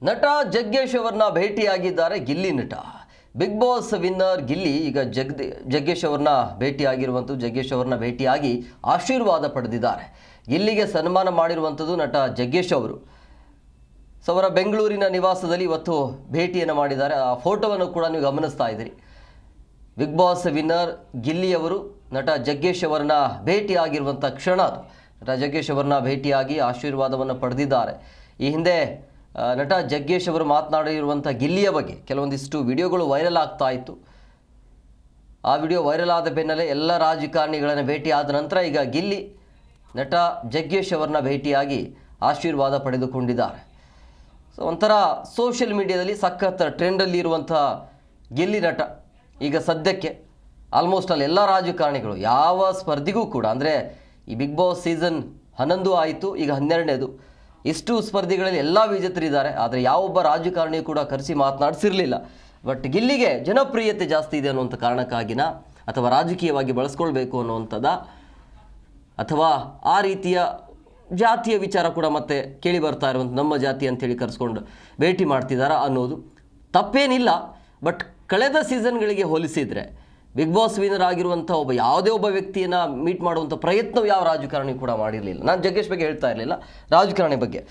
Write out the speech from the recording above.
ನಟ ಜಗ್ಗೇಶ್ ಅವರನ್ನ ಭೇಟಿಯಾಗಿದ್ದಾರೆ ಗಿಲ್ಲಿ ನಟ. ಬಿಗ್ ಬಾಸ್ ವಿನ್ನರ್ ಗಿಲ್ಲಿ ಈಗ ಜಗ್ಗೇಶ್ ಅವರನ್ನ ಭೇಟಿಯಾಗಿರುವಂಥದ್ದು. ಜಗ್ಗೇಶ್ ಅವರನ್ನ ಭೇಟಿಯಾಗಿ ಆಶೀರ್ವಾದ ಪಡೆದಿದ್ದಾರೆ. ಗಿಲ್ಲಿಗೆ ಸನ್ಮಾನ ಮಾಡಿರುವಂಥದ್ದು ನಟ ಜಗ್ಗೇಶ್ ಅವರು. ಅವರ ಬೆಂಗಳೂರಿನ ನಿವಾಸದಲ್ಲಿ ಇವತ್ತು ಭೇಟಿಯನ್ನು ಮಾಡಿದ್ದಾರೆ. ಆ ಫೋಟೋವನ್ನು ಕೂಡ ನೀವು ಗಮನಿಸ್ತಾ ಇದ್ದೀರಿ. ಬಿಗ್ ಬಾಸ್ ವಿನ್ನರ್ ಗಿಲ್ಲಿ ಅವರು ನಟ ಜಗ್ಗೇಶ್ ಅವರನ್ನ ಭೇಟಿಯಾಗಿರುವಂಥ ಕ್ಷಣ ಅದು. ನಟ ಜಗ್ಗೇಶ್ ಅವರನ್ನ ಭೇಟಿಯಾಗಿ ಆಶೀರ್ವಾದವನ್ನು ಪಡೆದಿದ್ದಾರೆ. ಈ ಹಿಂದೆ ನಟ ಜಗ್ಗೇಶ್ ಅವರು ಮಾತನಾಡಿರುವಂಥ ಗಿಲ್ಲಿಯ ಬಗ್ಗೆ ಕೆಲವೊಂದಿಷ್ಟು ವಿಡಿಯೋಗಳು ವೈರಲ್ ಆಗ್ತಾ ಇತ್ತು. ಆ ವಿಡಿಯೋ ವೈರಲ್ ಆದ ಬೆನ್ನಲ್ಲೇ ಎಲ್ಲ ರಾಜಕಾರಣಿಗಳನ್ನು ಭೇಟಿಯಾದ ನಂತರ ಈಗ ಗಿಲ್ಲಿ ನಟ ಜಗ್ಗೇಶ್ ಅವರನ್ನ ಭೇಟಿಯಾಗಿ ಆಶೀರ್ವಾದ ಪಡೆದುಕೊಂಡಿದ್ದಾರೆ. ಒಂಥರ ಸೋಷಿಯಲ್ ಮೀಡಿಯಾದಲ್ಲಿ ಸಖತ್ ಟ್ರೆಂಡಲ್ಲಿ ಇರುವಂಥ ಗಿಲ್ಲಿ ನಟ ಈಗ ಸದ್ಯಕ್ಕೆ ಆಲ್ಮೋಸ್ಟ್ ಅಲ್ಲಿ ಎಲ್ಲ ರಾಜಕಾರಣಿಗಳು ಯಾವ ಸ್ಪರ್ಧಿಗೂ ಕೂಡ, ಅಂದರೆ ಈ ಬಿಗ್ ಬಾಸ್ ಸೀಸನ್ 11 ಆಯಿತು, ಈಗ 12ನೇದು. ಇಷ್ಟು ಸ್ಪರ್ಧಿಗಳಲ್ಲಿ ಎಲ್ಲ ವಿಜೇತರಿದ್ದಾರೆ. ಆದರೆ ಯಾವೊಬ್ಬ ರಾಜಕಾರಣಿ ಕೂಡ ಕರೆಸಿ ಮಾತನಾಡಿಸಿರಲಿಲ್ಲ. ಬಟ್ ಗಿಲ್ಲಿಗೆ ಜನಪ್ರಿಯತೆ ಜಾಸ್ತಿ ಇದೆ ಅನ್ನುವಂಥ ಕಾರಣಕ್ಕಾಗಿನ, ಅಥವಾ ರಾಜಕೀಯವಾಗಿ ಬಳಸ್ಕೊಳ್ಬೇಕು ಅನ್ನುವಂಥದ್ದ, ಅಥವಾ ಆ ರೀತಿಯ ಜಾತಿಯ ವಿಚಾರ ಕೂಡ ಮತ್ತೆ ಕೇಳಿ ಬರ್ತಾ ಇರುವಂಥ ನಮ್ಮ ಜಾತಿ ಅಂತೇಳಿ ಕರೆಸ್ಕೊಂಡು ಭೇಟಿ ಮಾಡ್ತಿದ್ದಾರಾ ಅನ್ನೋದು ತಪ್ಪೇನಿಲ್ಲ. ಬಟ್ ಕಳೆದ ಸೀಸನ್ಗಳಿಗೆ ಹೋಲಿಸಿದರೆ ಬಿಗ್ ಬಾಸ್ ವಿನ್ನರ್ ಆಗಿರುವಂಥ ಯಾವುದೇ ಒಬ್ಬ ವ್ಯಕ್ತಿಯನ್ನು ಮೀಟ್ ಮಾಡುವಂಥ ಪ್ರಯತ್ನ ಯಾವ ರಾಜಕಾರಣಿ ಕೂಡ ಮಾಡಿರಲಿಲ್ಲ. ನಾನು ಜಗ್ಗೇಶ್ ಬಗ್ಗೆ ಹೇಳ್ತಾ ಇರಲಿಲ್ಲ, ರಾಜಕಾರಣಿ ಬಗ್ಗೆ.